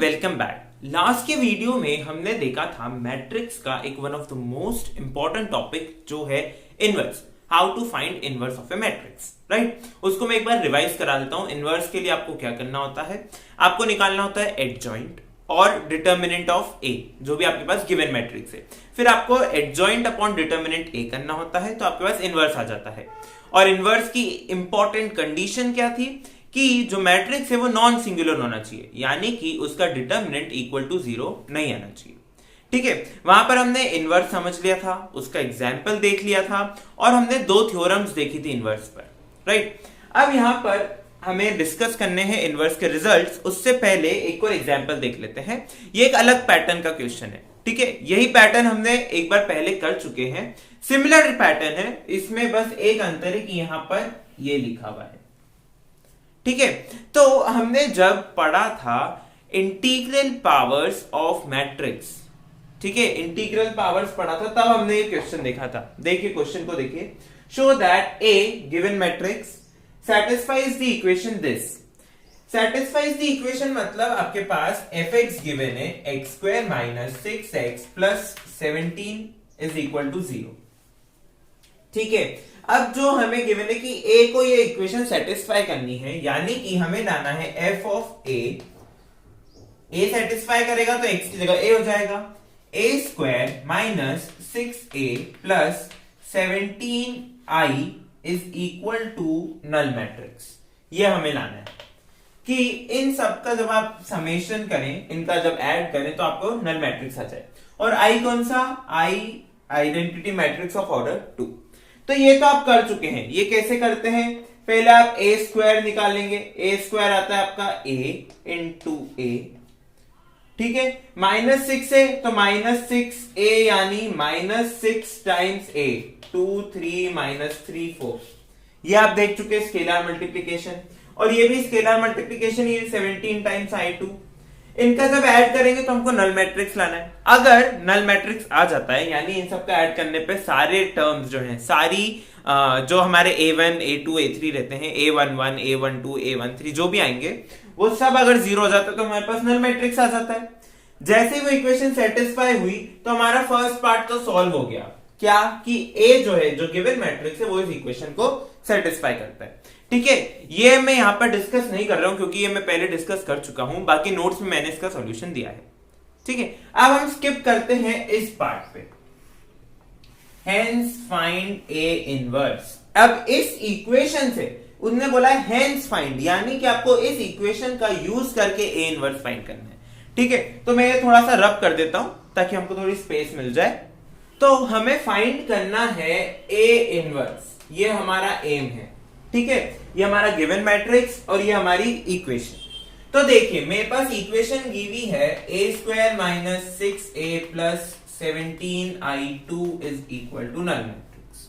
Welcome back. Last के video में हमने देखा था मैट्रिक्स का एक one of the most important topic जो है inverse, how to find inverse of a matrix, right. उसको मैं एक बार रिवाइज करा देता हूं। इनवर्स के लिए आपको क्या करना होता है, आपको निकालना होता है एडजॉइंट और डिटर्मिनेंट ऑफ ए, जो भी आपके पास गिवन मैट्रिक्स है। फिर आपको एडजॉइंट अपॉन डिटर्मिनेंट ए करना होता है, तो आपके पास इनवर्स आ जाता है। और इनवर्स की इंपॉर्टेंट कंडीशन क्या थी कि जो मैट्रिक्स है वो नॉन सिंगुलर होना चाहिए, यानी कि उसका डिटर्मिनेंट इक्वल टू 0 नहीं आना चाहिए। ठीक है, वहां पर हमने इनवर्स समझ लिया था, उसका एग्जाम्पल देख लिया था और हमने दो थ्योरम्स देखी थी इनवर्स पर, राइट। अब यहां पर हमें डिस्कस करने हैं इनवर्स के रिजल्ट्स। उससे पहले एक और एग्जाम्पल देख लेते हैं। ये एक अलग पैटर्न का क्वेश्चन है, ठीक है। यही पैटर्न हमने एक बार पहले कर चुके हैं, सिमिलर पैटर्न है, इसमें बस एक अंतर है कि यहां पर ये लिखा हुआ है, ठीक है। तो हमने जब पढ़ा था इंटीग्रल पावर्स ऑफ मैट्रिक्स, ठीक है, इंटीग्रल पावर्स पढ़ा था, तब हमने ये क्वेश्चन देखा था। देखिए क्वेश्चन को देखिए, show that a given matrix satisfies the equation this। satisfies the equation मतलब आपके पास fx गिवन है x square minus 6x plus 17 is equal to 0, ठीक है। अब जो हमें गिवन है कि a को ये इक्वेशन सेटिस्फाई करनी है, यानी कि हमें लाना है f ऑफ a सेटिस्फाई करेगा तो x की जगह a हो जाएगा, a square minus 6a plus 17i is equal to null matrix. ये हमें लाना है कि इन सब का जब आप समेशन करें, इनका जब ऐड करें तो आपको नल मैट्रिक्स आ जाए। और आई कौन सा, आई आइडेंटिटी मैट्रिक्स ऑफ ऑर्डर 2। तो ये तो आप कर चुके हैं। ये कैसे करते हैं, पहले आप ए स्क्वायर निकालेंगे, ए स्क्वायर आता है आपका ए इंटू ए, ठीक है। माइनस 6 है तो माइनस 6a यानी माइनस 6 टाइम्स a, 2 3 माइनस 3 4। ये आप देख चुके हैं स्केलर मल्टीप्लीकेशन, और ये भी स्केलर मल्टीप्लीकेशन, ये 17 टाइम्स i2। इनका जब ऐड करेंगे तो हमको नल मैट्रिक्स लाना है। अगर नल मैट्रिक्स आ जाता है, यानी इन सबका ऐड करने पे सारे टर्म्स जो हैं, सारी जो हमारे a1 a2 a3 रहते हैं, a11 a12 a13 जो भी आएंगे, वो सब अगर 0 हो जाता है तो हमारे पास नल मैट्रिक्स आ जाता है। जैसे ही वो इक्वेशन सेटिस्फाई हुई तो हमारा फर्स्ट पार्ट तो सॉल्व हो गया। क्या कि a जो है, जो गिवन मैट्रिक्स है, वो इस इक्वेशन को सेटिस्फाई करता है, ठीक है। ये मैं यहां पर डिस्कस नहीं कर रहा हूं क्योंकि ये मैं पहले डिस्कस कर चुका हूं, बाकी नोट्स में मैंने इसका सॉल्यूशन दिया है, ठीक है। अब हम स्किप करते हैं इस पार्ट पे, हेंस फाइंड ए इनवर्स। अब इस इक्वेशन से उन्होंने बोला है हेंस फाइंड, यानी कि आपको इस इक्वेशन का यूज करके ए इनवर्स फाइंड करना है, ठीक है। तो मैं ये थोड़ा सा रब कर देता हूं ताकि हमको थोड़ी स्पेस मिल जाए। तो हमें फाइंड करना है ए इनवर्स, ये हमारा एम है, ठीक है। ये हमारा गिवन मैट्रिक्स और ये हमारी इक्वेशन। तो देखिए मेरे पास इक्वेशन गिवी है A square minus 6a plus 17i2 is equal to null matrix.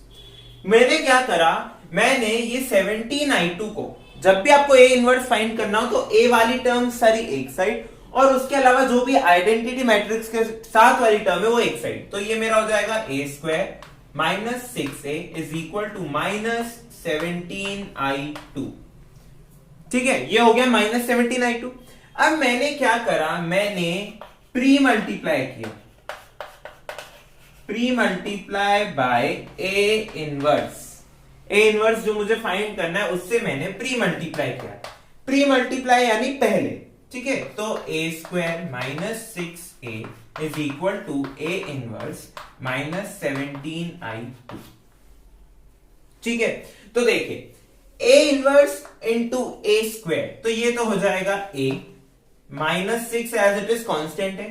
मैंने क्या करा, मैंने ये 17i2 को, जब भी आपको ए इनवर्स फाइंड करना हो तो ए वाली टर्म सारी एक साइड, और उसके अलावा जो भी आइडेंटिटी मैट्रिक्स के साथ वाली टर्म है वो एक साइड। तो ये मेरा हो जाएगा A square minus 6a is equal to minus 17i2, ठीक है। ये हो गया माइनस 17i2। अब मैंने क्या करा, मैंने प्री मल्टीप्लाई किया, premultiply by A inverse. A inverse जो मुझे फाइंड करना है उससे मैंने प्री मल्टीप्लाई किया। प्री मल्टीप्लाई यानी पहले, ठीक है। तो A square minus 6a is equal to A inverse minus 17i2, ठीक है। तो देखिए A inverse into A square, तो ये तो हो जाएगा a minus 6 as it is constant है।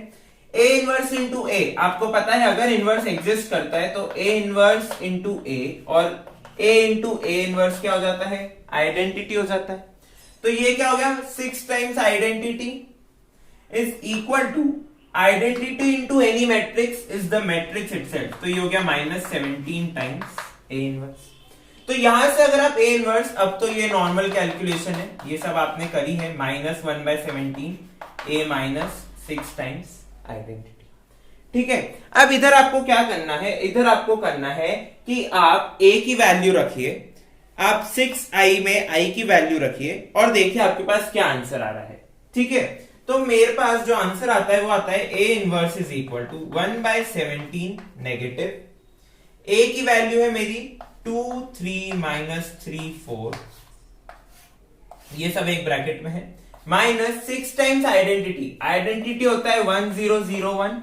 ए इनवर्स इंटू ए, आपको पता है अगर इनवर्स एग्जिस्ट करता है तो ए इनवर्स इंटू ए, और ए इंटू ए इनवर्स क्या हो जाता है, आइडेंटिटी हो जाता है। तो ये क्या हो गया, 6 times identity is equal to identity into any matrix is the matrix itself. तो ये हो गया माइनस 17 टाइम्स ए इनवर्स। तो यहां से अगर आप ए इनवर्स, अब तो ये नॉर्मल कैलकुलेशन है, ये सब आपने करी है, माइनस 1/17 ए माइनस 6 टाइम्स आइडेंटिटी, ठीक है। अब इधर आपको क्या करना है, इधर आपको करना है कि आप a की वैल्यू रखिए, आप 6i में i की वैल्यू रखिए और देखिए आपके पास क्या आंसर आ रहा है, ठीक है। तो मेरे पास जो आंसर आता है वो आता है A inverse is equal to 1/17 negative. A की वैल्यू है मेरी 2 3 -3 4, ये सब एक ब्रैकेट में है, माइनस 6 टाइम्स आइडेंटिटी। आइडेंटिटी होता है 1 0 0 1,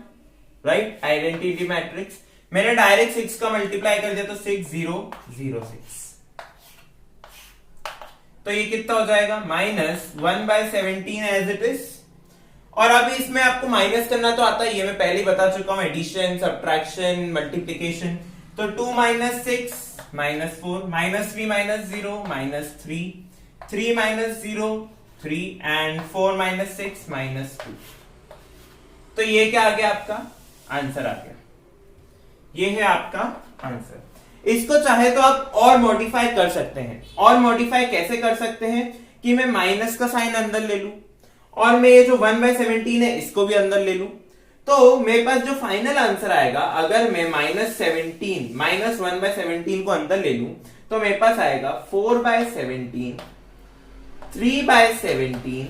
राइट, आइडेंटिटी मैट्रिक्स। मैंने डायरेक्ट 6 का मल्टीप्लाई कर दिया तो 6 0 0 6, तो ये कितना हो जाएगा -1/17 एज इट इज। और अभी इसमें आपको माइनस करना तो आता है, ये मैं पहले ही बता चुका हूं, एडिशन, सब्ट्रैक्शन, मल्टीप्लिकेशन। तो 2 - 6 -4, -3 -0 -3, 3 -0 3 एंड 4 - 6 -2। तो ये क्या आ गया, आपका आंसर आ गया। ये है आपका आंसर। इसको चाहे तो आप और मॉडिफाई कर सकते हैं। और मॉडिफाई कैसे कर सकते हैं कि मैं माइनस का साइन अंदर ले लूं और मैं ये जो 1/17 है इसको भी अंदर ले लूं, तो मेरे पास जो फाइनल आंसर आएगा, अगर मैं -17 -1/17 को अंदर ले लूं तो मेरे पास आएगा 4/17, 3/17,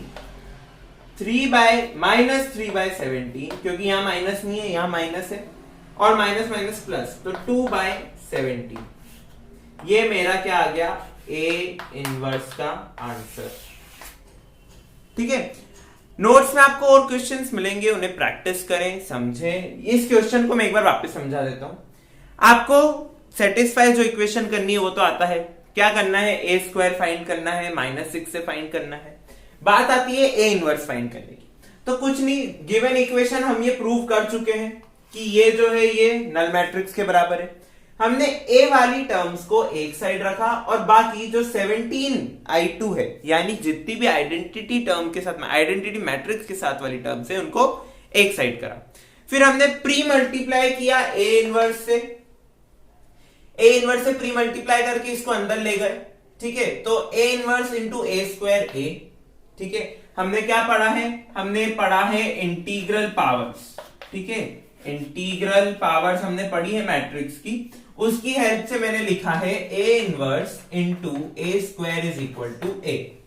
-3/17, क्योंकि यहां माइनस नहीं है, यहां माइनस है, और माइनस माइनस प्लस, तो 2/17। ये मेरा क्या आ गया, ए इनवर्स का आंसर। ठीक है, नोट्स में आपको और क्वेश्चंस मिलेंगे, उन्हें प्रैक्टिस करें, समझें। इस क्वेश्चन को मैं एक बार वापस समझा देता हूं। आपको सेटिस्फाई जो इक्वेशन करनी है वो तो आता है, क्या करना है, ए स्क्वायर फाइंड करना है, -6 से फाइंड करना है। बात आती है ए इनवर्स फाइंड करने की, तो कुछ नहीं, गिवन इक्वेशन हम ये प्रूव कर चुके हैं कि ये जो है ये नल मैट्रिक्स के बराबर है। हमने ए वाली टर्म्स को एक साइड रखा और बाकी जो 17i2 है, यानी जितनी भी आइडेंटिटी टर्म के साथ में, आइडेंटिटी मैट्रिक्स के साथ वाली टर्म्स है, उनको एक साइड करा। फिर हमने प्री मल्टीप्लाई किया ए इनवर्स से, ए इनवर्स से प्री मल्टीप्लाई करके इसको अंदर ले गए। ठीक है, तो A inverse into A square A. ठीक है, हमने क्या पढ़ा है, हमने पढ़ा है इंटीग्रल पावर्स। ठीक है, इंटीग्रल पावर्स हमने पढ़ी है मैट्रिक्स की, उसकी हेल्प से मैंने लिखा है A inverse into A square is equal to A.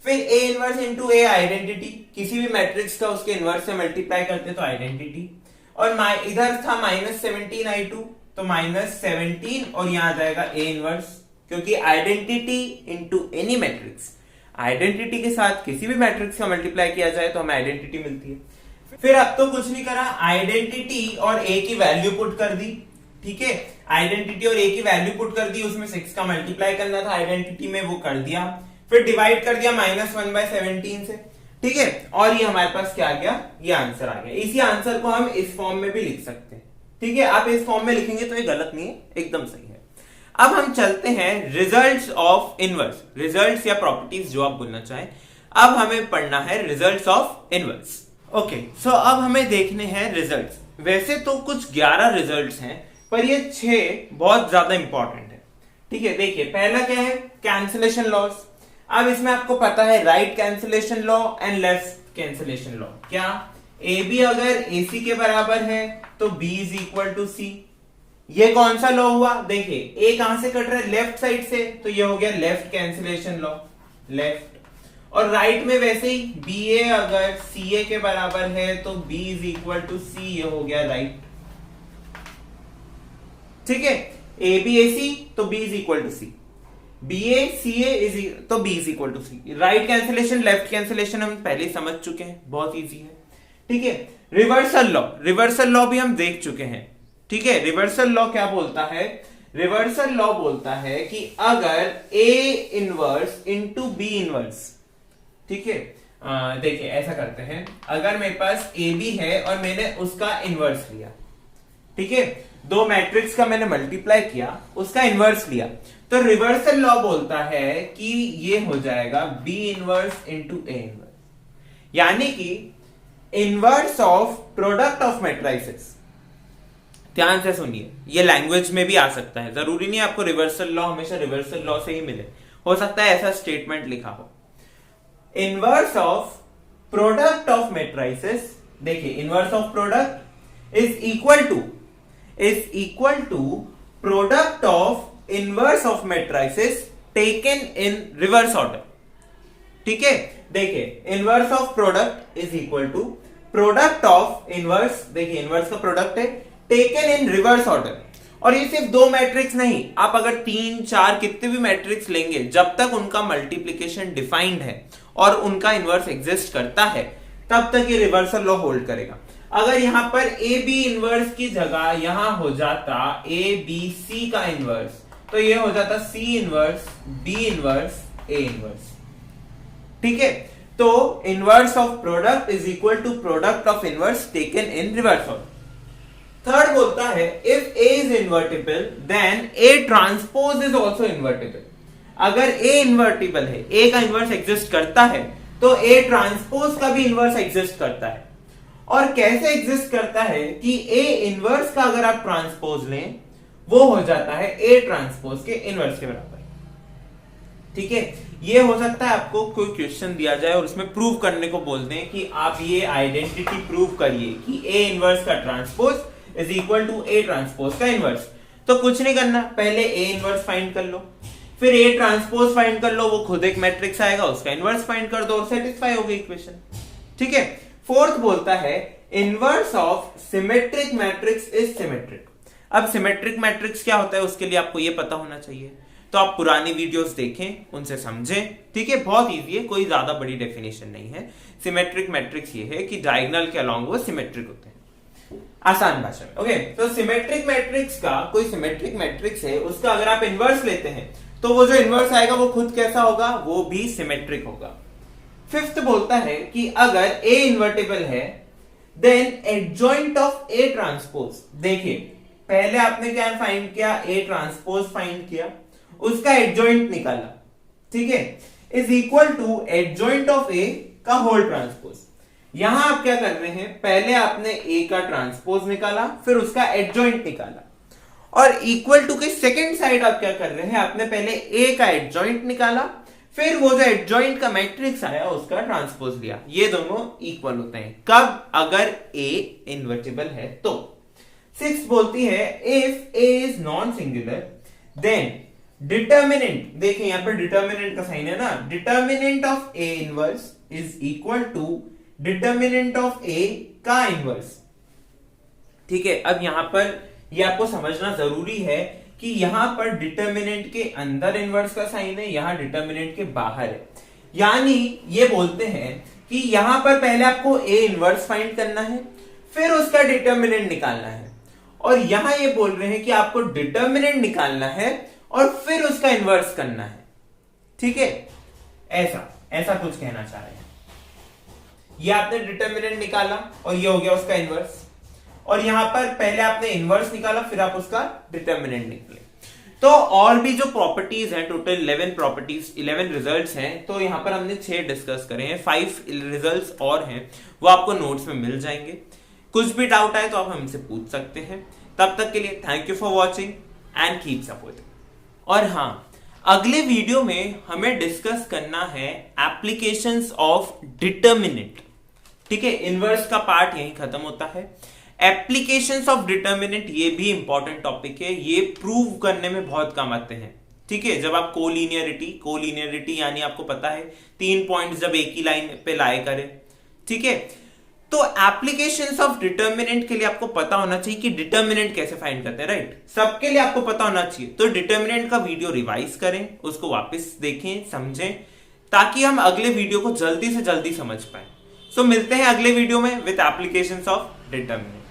फिर A inverse into A identity, किसी भी मैट्रिक्स का उसके इनवर्स से मल्टीप्लाई करते तो आइडेंटिटी, और इधर था -17i2, तो -17, और यहां आ जाएगा ए इनवर्स, क्योंकि identity into any matrix, identity के साथ किसी भी मैट्रिक्स का मल्टीप्लाई किया जाए तो हमें आइडेंटिटी मिलती है। फिर अब तो कुछ नहीं करा, आइडेंटिटी और ए की वैल्यू पुट कर दी। ठीक है, आइडेंटिटी और ए की वैल्यू पुट कर दी, उसमें 6 का मल्टीप्लाई करना था आइडेंटिटी में, वो कर दिया। फिर डिवाइड कर दिया -1/17 से। ठीक है, और ये हमारे पास क्या आ गया, ये आंसर आ गया। इसी आंसर को हम इस फॉर्म में भी लिख सकते हैं। ठीक है, आप इस फॉर्म में लिखेंगे तो ये गलत नहीं है, एकदम सही है। अब हम चलते हैं रिजल्ट्स ऑफ इनवर्स, रिजल्ट्स या प्रॉपर्टीज जो आप बोलना चाहें। अब हमें पढ़ना है रिजल्ट्स ऑफ इनवर्स। ओके, सो अब हमें देखने हैं रिजल्ट्स। वैसे तो कुछ 11 रिजल्ट्स हैं, पर ये 6 बहुत ज्यादा इंपॉर्टेंट है। ठीक है, देखिए पहला क्या है, कैंसिलेशन लॉस। अब इसमें आपको पता है right cancellation law and left cancellation law. क्या, ए बी अगर ए सी के बराबर है तो बी इज इक्वल टू सी। ये कौन सा लॉ हुआ, देखिए ए कहां से कट रहा है, लेफ्ट साइड से, तो ये हो गया लेफ्ट कैंसिलेशन लॉ, लेफ्ट। और राइट में वैसे ही बी ए अगर सी ए के बराबर है तो बी इज इक्वल टू सी, ये हो गया राइट। ठीक है, ए बी ए सी तो B is equal to C, B A C A तो B is equal to C. Right cancellation left cancellation हम पहले समझ चुके हैं, बहुत इजी है। ठीक है, रिवर्सल लॉ, रिवर्सल लॉ भी हम देख चुके हैं। ठीक है, रिवर्सल लॉ क्या बोलता है, रिवर्सल लॉ बोलता है कि अगर A inverse into B inverse, ठीक है, देखिए ऐसा करते हैं, अगर मेरे पास ए बी है और मैंने उसका इनवर्स लिया, ठीक है, दो मैट्रिक्स का मैंने मल्टीप्लाई किया, उसका इनवर्स लिया, तो रिवर्सल लॉ बोलता है कि ये हो जाएगा B inverse into A inverse, यानी कि inverse of product of matrices. ध्यान से सुनिए, ये लैंग्वेज में भी आ सकता है, जरूरी नहीं आपको रिवर्सल लॉ हमेशा रिवर्सल लॉ से ही मिले, हो सकता है ऐसा स्टेटमेंट लिखा हो, inverse of product of matrices. देखिए inverse of product is equal to product of inverse of matrices taken in reverse order. ठीक है, देखिए inverse of product is equal to product of inverse, देखिए इनवर्स का product है taken in reverse order. और ये सिर्फ 2 मैट्रिक्स नहीं, आप अगर 3 4 कितने भी मैट्रिक्स लेंगे, जब तक उनका मल्टीप्लीकेशन डिफाइंड है और उनका इनवर्स एग्जिस्ट करता है तब तक ये रिवर्सल लॉ होल्ड करेगा। अगर यहां पर ए बी इनवर्स की जगह यहां हो जाता ए बी सी का इनवर्स, तो ये हो जाता C inverse B inverse A inverse. ठीक है, तो inverse of product is equal to product of inverse taken in reverse order. Third बोलता है if A is invertible then A transpose is also invertible. अगर ए इन्वर्टिबल है, ए का inverse exist करता है, तो ए ट्रांसपोज का भी इनवर्स एग्जिस्ट करता है। और कैसे एग्जिस्ट करता है कि ए इनवर्स का अगर आप ट्रांसपोज लें वो हो जाता है ए ट्रांसपोज के इनवर्स के बराबर। ठीक है, ये हो सकता है आपको कोई क्वेश्चन दिया जाए और उसमें प्रूव करने को बोलते हैं कि आप ये आइडेंटिटी प्रूव करिए कि ए इनवर्स का transpose is equal to A transpose का इनवर्स। तो कुछ नहीं करना, पहले ए इनवर्स फाइंड कर लो, फिर ए ट्रांसपोज फाइंड कर लो, वो खुद एक मैट्रिक्स आएगा, उसका इनवर्स फाइंड कर दो और सेटिस्फाई हो गई इक्वेशन। ठीक है, फोर्थ बोलता है inverse of symmetric matrix is symmetric. अब सिमेट्रिक मैट्रिक्स क्या होता है उसके लिए आपको ये पता होना चाहिए, तो आप पुरानी वीडियोस देखें, उनसे समझें। ठीक है, बहुत इजी है, कोई ज्यादा बड़ी डेफिनेशन नहीं है। सिमेट्रिक मैट्रिक्स ये है कि डायगोनल के अलोंग वो सिमेट्रिक होते हैं, आसान भाषा में। ओके, तो सिमेट्रिक मैट्रिक्स का कोई सिमेट्रिक मैट्रिक्स है, उसका अगर आप इनवर्स लेते हैं तो वो जो इनवर्स आएगा वो खुद कैसा होगा, वो भी सिमेट्रिक होगा। फिफ्थ बोलता है कि अगर ए इन्वर्टिबल है then adjoint of A transpose. देखिए पहले आपने क्या फाइंड किया, ए ट्रांसपोज फाइंड किया, उसका एडजॉइंट निकाला, ठीक है, is equal to adjoint of A का होल ट्रांसपोज। यहां आप क्या कर रहे हैं, पहले आपने ए का ट्रांसपोज निकाला, फिर उसका एडजॉइंट निकाला, और इक्वल टू के सेकेंड साइड आप क्या कर रहे हैं, आपने पहले ए का एडजॉइंट निकाला, फिर वो जो एडजॉइंट का मैट्रिक्स आया उसका ट्रांसपोज लिया। ये दोनों इक्वल होते हैं कब, अगर ए इन्वर्टिबल है तो। सिक्स बोलती है if A is non singular then determinant, देखिए यहां पर डिटर्मिनेंट का साइन है ना, determinant of A inverse is equal to determinant of A का इनवर्स। ठीक है, अब यहां पर यह आपको समझना जरूरी है कि यहां पर डिटर्मिनेंट के अंदर इनवर्स का साइन है, यहां डिटर्मिनेंट के बाहर है। यानी ये बोलते हैं कि यहां पर पहले आपको ए इनवर्स फाइंड करना है, फिर उसका डिटर्मिनेंट निकालना है, और यहां ये बोल रहे हैं कि आपको डिटर्मिनेंट निकालना है और फिर उसका इनवर्स करना है। ठीक है, ऐसा कुछ कहना चाह रहे हैं। ये आपने डिटर्मिनेंट निकाला और ये हो गया उसका इनवर्स, और यहां पर पहले आपने इनवर्स निकाला फिर आप उसका डिटर्मिनेंट निकाले। तो और भी जो प्रॉपर्टीज हैं, टोटल 11 प्रॉपर्टीज, 11 रिजल्ट्स हैं, तो यहां पर हमने 6 डिस्कस करे हैं, 5 रिजल्ट्स और हैं, वो आपको नोट्स में मिल जाएंगे। कुछ भी डाउट आए तो आप हमसे पूछ सकते हैं। तब तक के लिए thank you for watching and keep supporting. और हाँ, अगले वीडियो में हमें डिस्कस करना है एप्लीकेशंस ऑफ डिटर्मिनेंट। ठीक है, इनवर्स का पार्ट यहीं खत्म होता है। एप्लीकेशंस ऑफ डिटर्मिनेंट ये भी इंपॉर्टेंट टॉपिक है, ये प्रूव करने में बहुत काम आते हैं। ठीक है, जब आप कोलिनियरिटी यानी आपको पता है 3 पॉइंट्स जब एक ही लाइन पे लाए करें। ठीक है, तो एप्लीकेशंस ऑफ डिटर्मिनेंट के लिए आपको पता होना चाहिए कि डिटर्मिनेंट कैसे फाइंड करते हैं, राइट। सबके लिए आपको पता होना चाहिए। तो डिटर्मिनेंट का वीडियो रिवाइज करें, उसको वापस देखें, समझें, ताकि हम अगले वीडियो को जल्दी से जल्दी समझ पाए। सो मिलते हैं अगले वीडियो में विद एप्लीकेशंस ऑफ डिटर्मिनेंट।